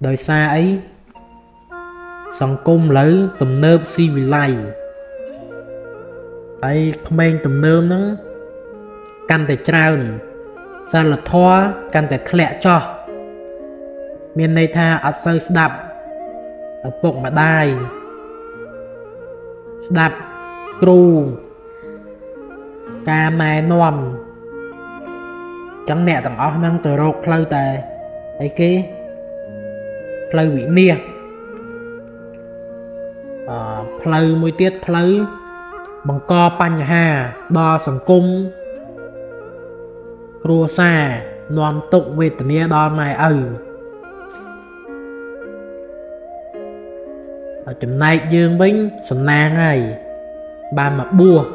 ដោយសារអីសង្គមឥឡូវទំនើបស៊ីវិល័យហើយក្មេងទំនើបហ្នឹងកាន់តែច្រើនសិលធម៌កាន់តែធ្លាក់ចុះមានន័យថាអត់សូវស្ដាប់ឪពុកម្ដាយស្ដាប់គ្រូការណែនាំចឹងអ្នកទាំងអស់ហ្នឹងទៅរកផ្លូវតែអីគេផ្លូវវិនាសផ្លូវមួយទៀតផ្លូវបង្កបញ្ហាដល់សង្គមគ្រួសារនាំទុក្ខវេទនាដល់ម៉ែឪចំណែកយើងវិញសំណាងហើយបានមកបួស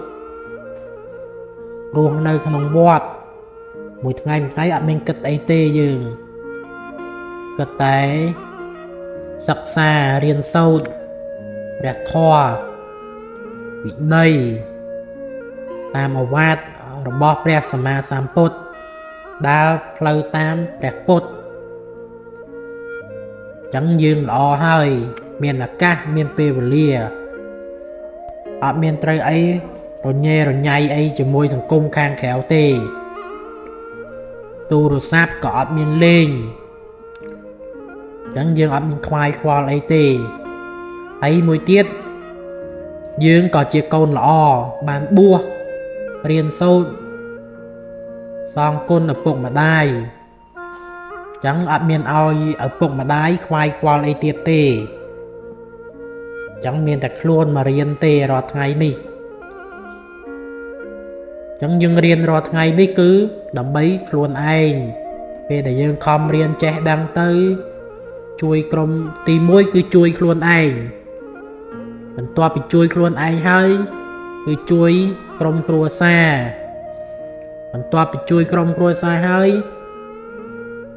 រស់នៅក្នុងវត្តមួយថ្ងៃអត់មានគិតអីទេយើងគិតតែសិក្សារៀនសូត្រព្រះធម៌វិន័យតាមឱវាទរបស់ព្រះសម្មាសម្ពុទ្ធដើរផ្លូវតាមព្រះពុទ្ធចឹងយើងល្អហើយមានឱកាសមានពេលវេលាអត់មានត្រូវអីរញ៉េរញ៉ៃអីជាមួយសង្គមខាងក្រៅទេទូរស័ព្ទក៏អត់មានលេងចឹងយើងអត់មានខ្វាយខ្វល់អីទេហើយមួយទៀតយើងក៏ជាកូនល្អបានបួសរៀនសូត្រសងគុណឪពុកម្ដាយចឹងអត់មានឲ្យឪពុកម្ដាយខ្វាយខ្វល់អីទៀតទេចឹងមានតែខ្លួនមករៀនទេរាល់ថ្ងៃនេះចឹងយើងរៀនរាល់ថ្ងៃនេះគឺដើម្បីខ្លួនឯងពេលដែលយើងខំរៀនចេះដឹងទៅជួយក្រុមទី1គឺជួយខ្លួនឯងបន្ទាប់ពីជួយខ្លួនឯងហើយគឺជួយក្រុមគ្រួសារបន្ទាប់ពីជួយក្រុមគ្រួសារហើយ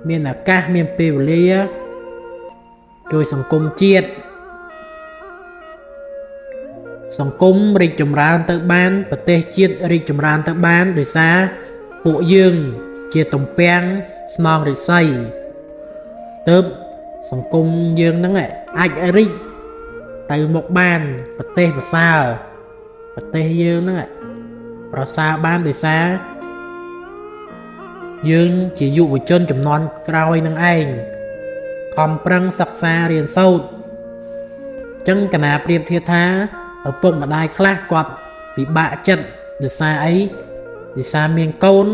មានឱកាសមានពេលវេលាជួយសង្គមជាតិសង្គមរីកចម្រើនទៅបានប្រទេសជាតិរីកចម្រើនទៅបានដោយសារពួកយើងជាទំពាំងស្នងរិស័យទៅសង្គមយើងហ្នឹងអាចរីកទៅមុខបានប្រទេសប្រសើរប្រទេសយើងហ្នឹងប្រសើរបានដោយសារយើងជាយុវជនជំនាន់ក្រោយនឹងឯងខំប្រឹងសិក្សារៀនសូត្រចឹងកណាប្រៀបធៀបថាឪពុកម្ដាយខ្លះគាត់ពិបាកចិត្តដោយសារអីដោយសារមានកូន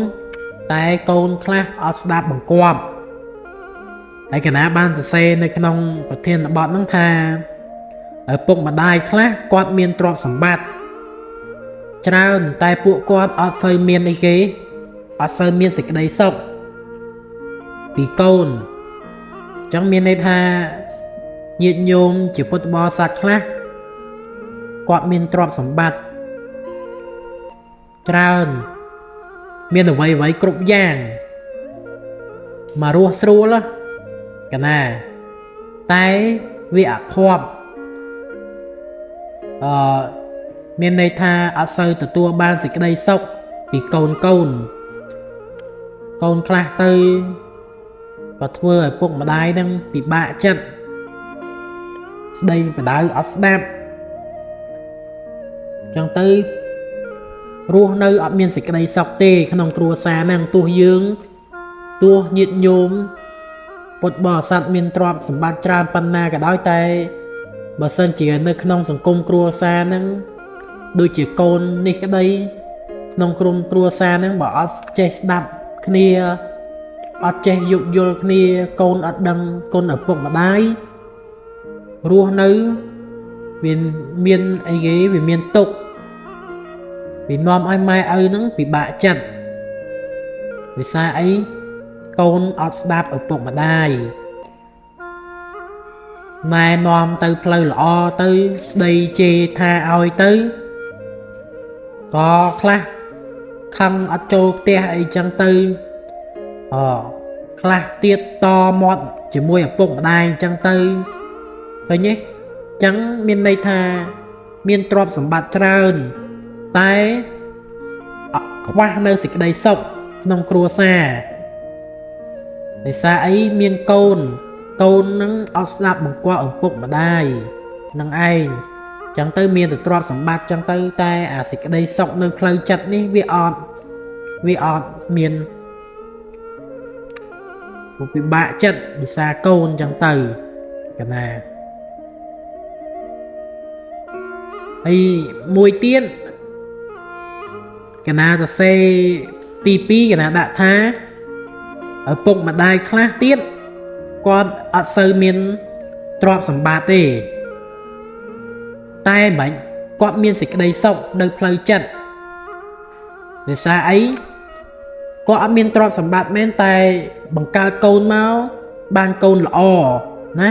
តែកូនខ្លះអត់ស្ដាប់បង្គាប់ហើយកណាបានសរសេរនៅក្នុងប្រធានបទហ្នឹងថាឪពុកម្ដាយខ្លះគាត់មានទ្រព្យសម្បត្តិច្រើនតែពួកគាត់អត់សូវមានអីគេអត់សូវមានសេចក្តីសុខពីកូនចឹងមានន័យថាញាតិញោមជាពុទ្ធបរិស័ទខ្លះគាត់មានទ្រព្យសម្បត្តិច្រើនមានអ្វីគ្រប់យ៉ាងមករស់ស្រួលកណាតែវាអភ័ព្វមានន័យថាអត់សូវទទួលបានសេចក្តីសុខពីកូនកូនខ្លះទៅក៏ធ្វើឲ្យពុកម្ដាយនឹងពិបាកចិត្តស្ដីបដៅអត់ស្ដាប់ចឹងទៅរស់នៅអត់មានសេចក្តីសុខទេក្នុងគ្រួសារហ្នឹងទោះញាតិញោមពុទ្ធបរិស័ទមានទ្រព្យសម្បត្តិច្រើនប៉ុណ្ណាក៏ដោយតែបើសិនជានៅក្នុងសង្គមគ្រួសារហ្នឹងដូចជាកូននេះក្តីក្នុងក្រុមគ្រួសារហ្នឹងបើអត់ចេះស្ដាប់គ្នាអត់ចេះយោគយល់គ្នាកូនអត់ដឹងគុណឪពុកម្ដាយរស់នៅវាមានអីគេវាមានទុក្ខវានាំឲ្យម៉ែឪហ្នឹងពិបាកចិត្តដោយសារអីកូនអត់ស្ដាប់ឪពុកម្ដាយណែនាំទៅផ្លូវល្អទៅស្ដីជេរថាឲ្យទៅក៏ខ្លះខឹងអត់ចូលផ្ទះអីចឹងទៅខ្លះទៀតតមាត់ជាមួយឪពុកម្ដាយអញ្ចឹងទៅឃើញទេចឹងមានន័យថាមានទ្រព្យសម្បត្តិច្រើនតែខ្វះនៅសេចក្តីសុខក្នុងគ្រួសារដោយសារអីមានកូន កូននឹងអត់ស្ដាប់បង្គាប់ឪពុកម្ដាយនឹងឯងចឹងទៅមានតែទ្រព្យសម្បត្តិចឹងទៅតែអាសេចក្តីសុខនៅផ្លូវចិត្តនេះវាអត់មានពិបាកចិត្តវិសាកូនចឹងទៅកណាហើយមួយទៀតកណាសរសេរទី2កណាដាក់ថាឪពុកម្ដាយខ្លះទៀតគាត់អត់សូវមានទ្រព្យសម្បត្តិទេតែមិនគាត់មានសេចក្តីសុខនៅផ្លូវចិត្តដោយសារអីគាត់អត់មានទ្រព្យសម្បត្តិមែនតែបង្កើតកូនមកបានកូនល្អណា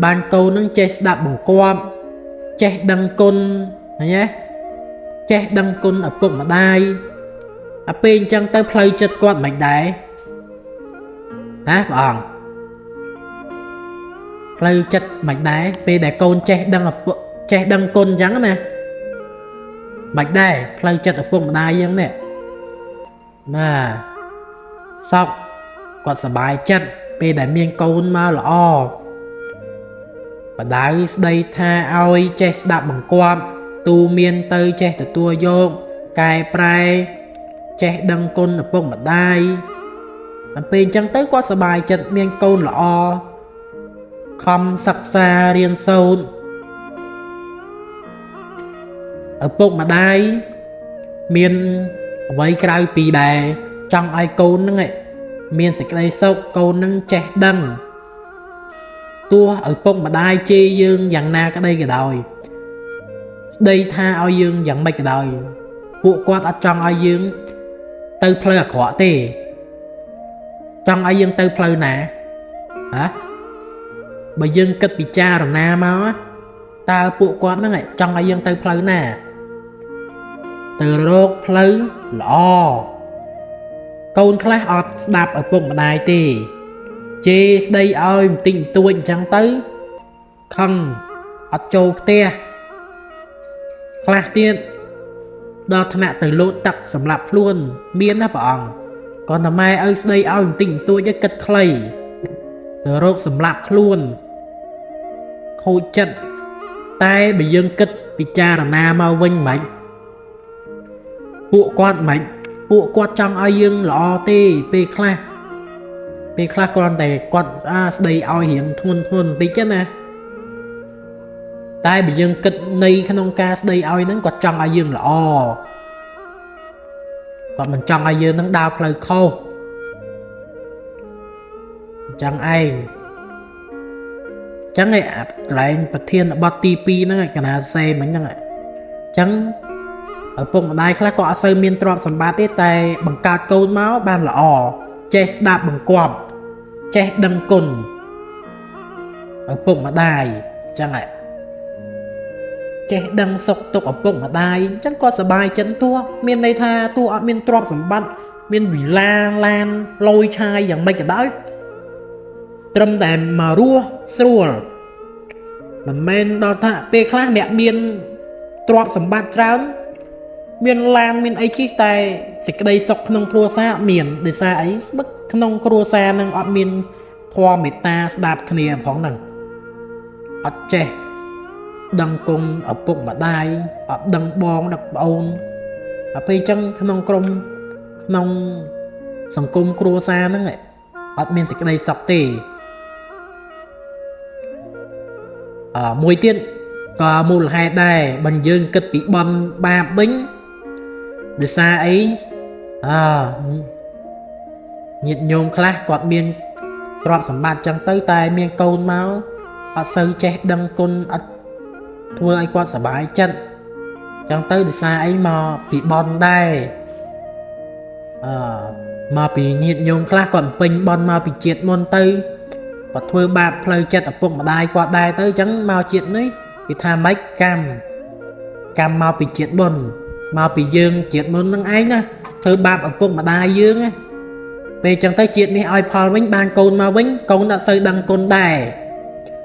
បានកូននឹងចេះស្ដាប់បង្គាប់ចេះដឹងគុណឃើញទេចេះដឹងគុណឪពុកម្ដាយអាពេលអញ្ចឹងទៅផ្លូវចិត្តគាត់មិនដែរណាព្រះអង្គផ្លូវចិត្តមិនដែរពេលដែលកូនចេះដឹងចេះដឹងគុណអញ្ចឹងណាមិនដែរផ្លូវចិត្តឪពុកម្ដាយអញ្ចឹងនេះណាសោកគាត់សប្បាយចិត្តពេលដែលមានកូនមកល្អបដៅស្ដីថាឲ្យចេះស្ដាប់បង្គាប់ទូមានទៅចេះទទួលយកកែប្រែចេះដឹងគុណឪពុកម្ដាយដល់ពេលអញ្ចឹងទៅគាត់សប្បាយចិត្តមានកូនល្អខំសិក្សារៀនសូត្រឪពុកម្ដាយមានអ្វីក្រៅពីដែលចង់ឲ្យកូនហ្នឹងមានសេចក្តីសុខកូនហ្នឹងចេះដឹងទោះឪពុកម្ដាយជេរយើងយ៉ាងណាក្តីក៏ដោយស្ដីថាឲ្យយើងយ៉ាងម៉េចក៏ដោយពួកគាត់អត់ចង់ឲ្យយើងទៅផ្លូវអាក្រក់ទេចង់ឲ្យយើងទៅផ្លូវណាហ៎បើយើងគិតពិចារណាមកតើពួកគាត់ហ្នឹងចង់ឲ្យយើងទៅផ្លូវណាទៅរកផ្លូវល្អកូនខ្លះអត់ស្ដាប់ឪពុកម្ដាយទេជេរស្ដីឲ្យបន្តិចបន្តួចអញ្ចឹងទៅខឹងអត់ចូលផ្ទះខ្លះទៀតដល់ថ្នាក់ទៅលោតទឹកសម្រាប់ខ្លួនមានណាព្រះអង្គគាត់តែម៉ែឲ្យស្ដីឲ្យបន្តិចបន្តួចឲ្យគិតខ្លីទៅរកសម្រាប់ខ្លួនខូចចិត្តតែបើយើងគិតពិចារណាមកវិញមិនពួកគាត់ចង់ឲ្យយើងល្អទេពេលខ្លះគ្រាន់តែគាត់ស្ដីឲ្យរៀងធ្ងន់បន្តិចណាតែបើយើងគិតនៃក្នុងការស្ដីឲ្យហ្នឹងគាត់ចង់ឲ្យយើងល្អគាត់មិនចង់ឲ្យយើងនឹងដើរផ្លូវខុសអញ្ចឹងឯងកន្លែងប្រធានបទទី2ហ្នឹងកណាសេមិញហ្នឹងអញ្ចឹងឪពុកម្ដាយខ្លះក៏អត់សូវមានទ្រព្យសម្បត្តិទេតែបង្កើតកូនមកបានល្អចេះស្ដាប់បង្គាប់ចេះដឹងគុណឪពុកម្ដាយអញ្ចឹងចេះដឹងសុខទុក្ខឪពុកម្ដាយអញ្ចឹងគាត់សប្បាយចិត្តទោះមានន័យថាទោះអត់មានទ្រព្យសម្បត្តិមានវិឡាឡានលយឆាយយ៉ាងម៉េចក៏ដោយត្រឹមតែមករស់ស្រួលមិនមែនដល់ថាពេលខ្លះអ្នកមានទ្រព្យសម្បត្តិច្រើនមានឡានមានអីជិះតែសេចក្តីសុខក្នុងគ្រួសារមានដោយសារអីបឹកក្នុងគ្រួសារនឹងអត់មានធម៌មេត្តាស្ដាប់គ្នាផងហ្នឹងអត់ចេះដឹងគុណឪពុកម្ដាយអត់ដឹងបងដឹងប្អូនដល់ពេលអញ្ចឹងក្នុងសង្គមគ្រួសារហ្នឹងអត់មានសេចក្តីសុខទេមួយទៀតក៏មូលហេតុដែរបើយើងគិតពីបន់បាបវិញដោយសារអីញាតិញោមខ្លះគាត់មានទ្រព្យសម្បត្តិចឹងទៅតែមានកូនមកអត់សូវចេះដឹងគុណអត់ធ្វើឲ្យគាត់សប្បាយចិត្តចឹងទៅដោយសារអីមកពីបន់ដែរមកពីញាតិញោមខ្លះគាត់ពេញបន់មកពីជាតិមុនទៅគាត់ធ្វើបាបផ្លូវចិត្តឪពុកម្ដាយគាត់ដែរទៅចឹងមកជាតិនេះគេថាម៉េចកម្មមកពីជាតិមុនមកពីយើងជាតិមុននឹងឯងណាធ្វើបាបឪពុកម្ដាយយើងណាពេលចឹងទៅជាតិនេះឲ្យផលវិញបានកូនមកវិញកូនអត់សូវដឹងគុណដែរ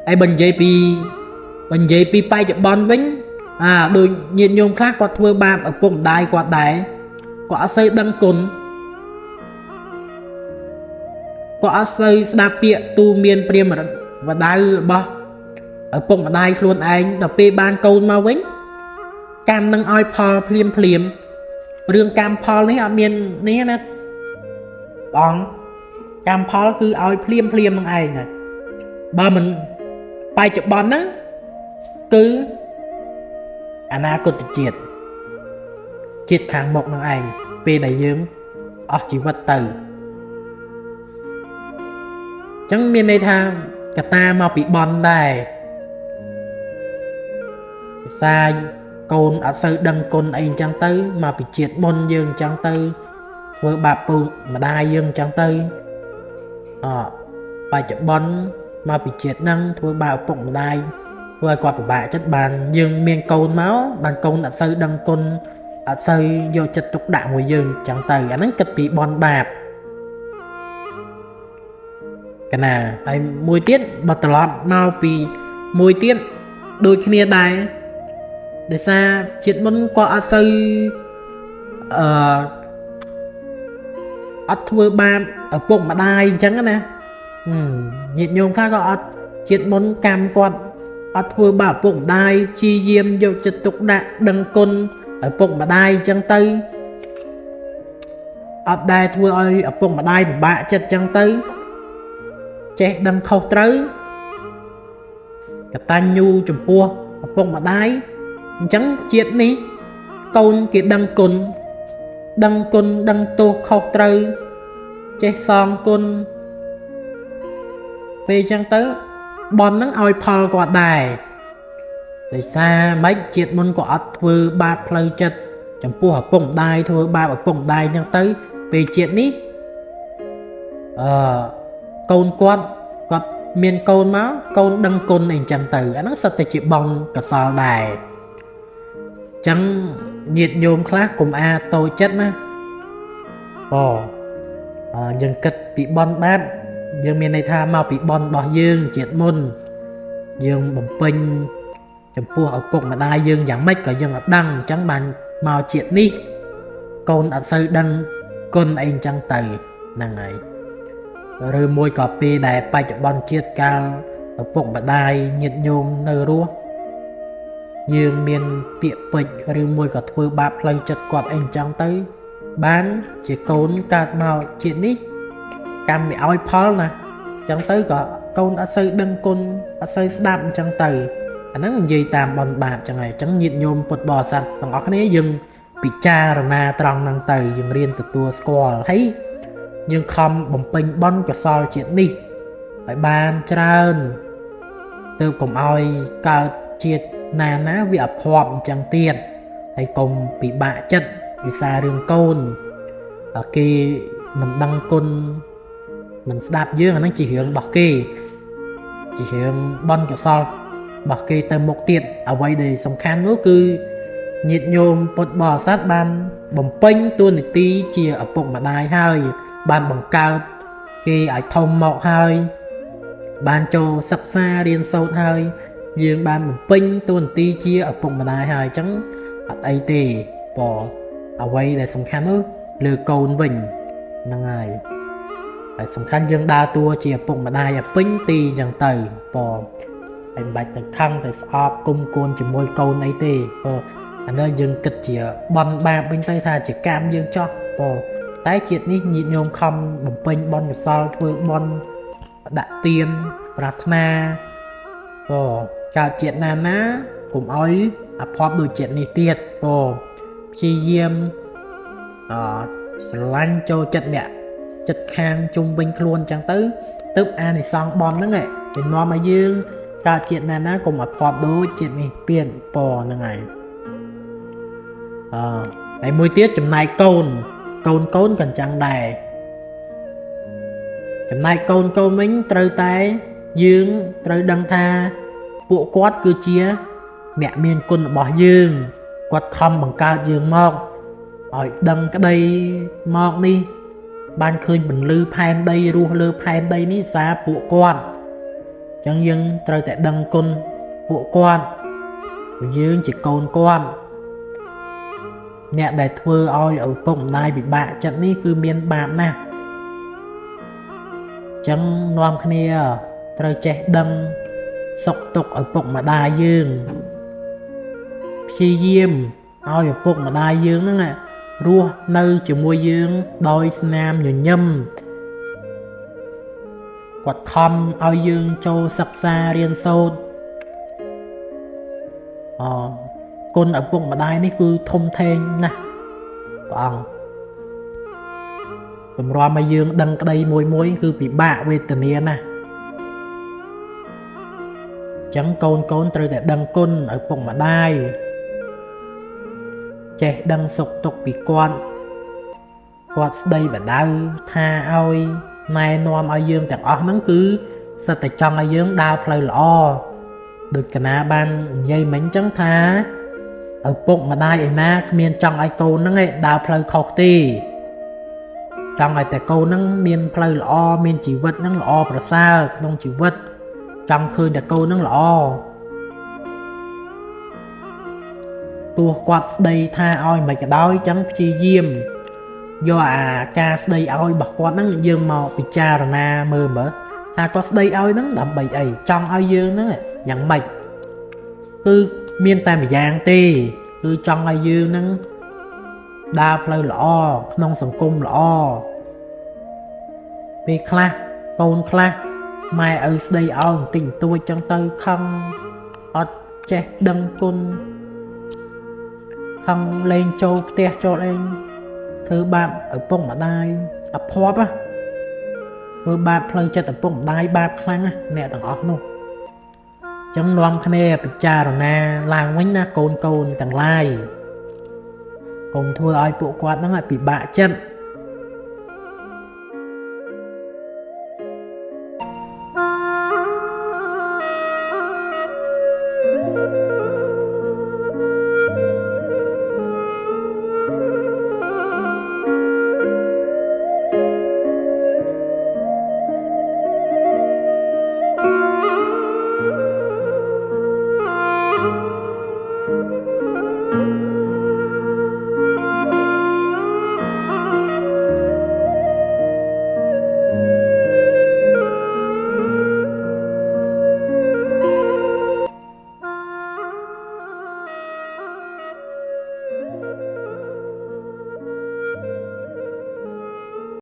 ហើយបើនិយាយពីបច្ចុប្បន្នវិញដូចញាតិញោមខ្លះគាត់ធ្វើបាបឪពុកម្ដាយគាត់ដែរគាត់អត់សូវដឹងគុណ có ở sơi đạp bịa tu miên priêm và đau bó ở bụng mà đai luôn anh đọc bê ban câu mau vĩnh cam nâng oi Paul phliêm phliêm rương cam Paul này ở miền này nè bóng cam Paul cứ oi phliêm phliêm nâng anh này ba mình bài chụp bón á cứ anh à cột triệt triệt thằng một nâng anh bê đại dương ở chỉ vật từ chẳng miền này tha cả ta mau bị bón đây sai côn ở sơ đăng côn anh chẳng tới mà bị triệt môn dương chẳng tới với bà phụ mà đai dương chẳng tới bài chụp bón mà bị triệt năng với bà phụ mà đai với qua của bà chất bàn dương miền côn máu bàn côn ở sơ đăng côn ở sơ vô chất tục đạo người dương chẳng tới anh ấy kịch bị bón bạp cái nào anh mùi tiết bật lọt mau bị mùi tiết đôi khi đài để xa chuyện môn qua ở sơ ở thua ba ở bụng mà đai chẳng nè nhiệt nhung khác có chuyện môn cam quạt ở thua ba bụng đai chi diêm vô chất tục đạo đăng côn ở bụng mà đai chẳng tới ở đây thua ơi ở bụng mà đai bạ chất chẳng tới chết đâm khâu tới cái ta nhu chùm pua ở bụng mà đai chẳng chết ní côn kia đăng côn đăng tô khâu tới chết son côn về chẳng tới bọn nắng oi Paul quả đài để xa mấy chết môn quả thưa ba plei chất chùm pua ở bụng đai thưa ba ở bụng đai chẳng tới về chết ní côn quát quát miền côn máu côn đăng côn này chẳng từ nó sao tại chị bong cả sao đài chẳng nhiệt nhôm khác cùng a tôi chất má dân kịch bị bon bát dân miền này tha mau bị bon bỏ dương triệt môn dương bầm pinh chấm pua ở bụng mà đai dương chẳng mấy cả dương ở đăng chẳng bàn mau triệt đi côn ở sâu đăng côn anh chẳng từ năng ấy rồi môi cà phê đại bay chụp bon chiết cao ở bụng mà đai nhiệt nhôm nơi rúa dương miền bịa bịch rồi môi cà phê bạp lây chật quạt anh chẳng tới bán chỉ côn cạt màu chuyện đi cam bị oi Paul nè chẳng tới có côn ở sâu đăng côn ở sâu đạp chẳng từ anh nói gì tạm bon bạc chẳng này chẳng nhiệt nhôm bột bò sạch bằng óc này dương bị cha rồi na tròn năng từ dương riêng từ tua squall thấy nhưng không bồng pin bon cả so chuyện đi phải bàn trơn từ cùng oi cao triệt nà ná bị ập hòm chẳng tiền hay cùng bị bạ chất vì xa đường côn ở kia mình đăng côn mình đạp dương nó chỉ hướng bọc kia chỉ hướng bon cả so bọc kia từ một tiện ở quay để sông khăn nữa cứ nhiệt nhôm bột bò sát ban bồng pin tuôn để tí chia ở bụng mà đai hơi ban bằng cao khi ở thông mọc hơi ban cho sắc xa điên sâu hơi dương ban bằng pin tuôn tí chia ở bụng mà đai hơi chẳng ở đây thì bỏ ở quay để sông khăn nữa lừa côn bình năng này phải sông khăn dương đa tua chia bụng mà đai ở pin tì chẳng từ bỏ anh bạch từ khăn từ sọp cung côn chỉ môi câu này tì anh ơi dương kịch chỉ bon ba bên tay tha chỉ cam dương cho bỏ tái triệt ní nhịn nhôm không bầm pin bon nhập sao thôi bon đại tiên Pratna chào chuyện nào ná cùng oi pop đôi chuyện này tiệt chi diêm lanh cho chất mẹ chất khang trung binh luôn chẳng tới tức an thì xong bon đó nghệ thì nó mà dương chào chuyện nào ná cùng pop đôi chuyện này biển bò là ngày ấy môi tiết chấm này côn cần chẳng đài chấm này côn mình trời tay dương trời đăng tha bộ quát cứ chia mẹ miền côn bỏ dương quát không bằng cao dương mọc ở đăng cái đây mọc đi ban khơi mình lư pan đây ru lư pan đây ní xa bộ quát chẳng dương trời tại đăng côn bộ quát dương chỉ côn quan nè đại thưa oi ở bụng này bị bạ trận ní cứ miên bạm nè ចឹងនាំគ្នាត្រូវចេះដឹងសុខទុក្ខឪពុកម្ដាយយើងព្យាយាមឲ្យឪពុកម្ដាយយើងហ្នឹងរស់នៅជាមួយយើងដោយស្នាមញញឹមគាត់ខំឲ្យយើងចូលសិក្សារៀនសូត្រគុណឪពុកម្ដាយនេះគឺធំធេងណាស់ព្រះអង្គតម្រាំឲ្យយើងដឹងក្តីមួយគឺពិបាកវេទនាណាស់ចឹងកូនត្រូវតែដឹងគុណឪពុកម្ដាយចេះដឹងសុខទុក្ខពីគាត់ស្ដីបដៅថាឲ្យណែនាំឲ្យយើងទាំងអស់ហ្នឹងគឺសិតតែចង់ឲ្យយើងដើរផ្លូវល្អដូចកណាបាននិយាយមិញចឹងថាឪពុកម្ដាយឯណាគ្មានចង់ឲ្យកូនហ្នឹងឯងដើរផ្លូវខុសទេចង់ឲ្យតែកូនហ្នឹងមានផ្លូវល្អមានជីវិតហ្នឹងល្អប្រសើរក្នុងជីវិតចង់ឃើញតែកូនហ្នឹងល្អទោះគាត់ស្ដីថាឲ្យមិនក៏ដោយចឹងព្យាយាមយកការស្ដីឲ្យរបស់គាត់ហ្នឹងយើងមកពិចារណាមើលថាគាត់ស្ដីឲ្យហ្នឹងដើម្បីអីចង់ឲ្យយើងហ្នឹងយ៉ាងម៉េចគឺមានតែម្យ៉ាងទេគឺចង់ឲ្យយើងហ្នឹងដើរផ្លូវល្អក្នុងសង្គមល្អពេលខ្លះកូនខ្លះម៉ែឪស្ដីឲ្យបន្តិចបន្តួចចឹងទៅខឹងអត់ចេះដឹងគុណខឹងលេងចូលផ្ទះចូលអីធ្វើបាបឪពុកម្ដាយអភ័ព្វធ្វើបាបផ្លូវចិត្តឪពុកម្ដាយបាបខ្លាំងអ្នកទាំងអស់នោះចឹងនាំគ្នាពិចារណាឡើងវិញណាកូនទាំងឡាយកុំធ្វើឲ្យពួកគាត់ហ្នឹងពិបាកចិត្តthank you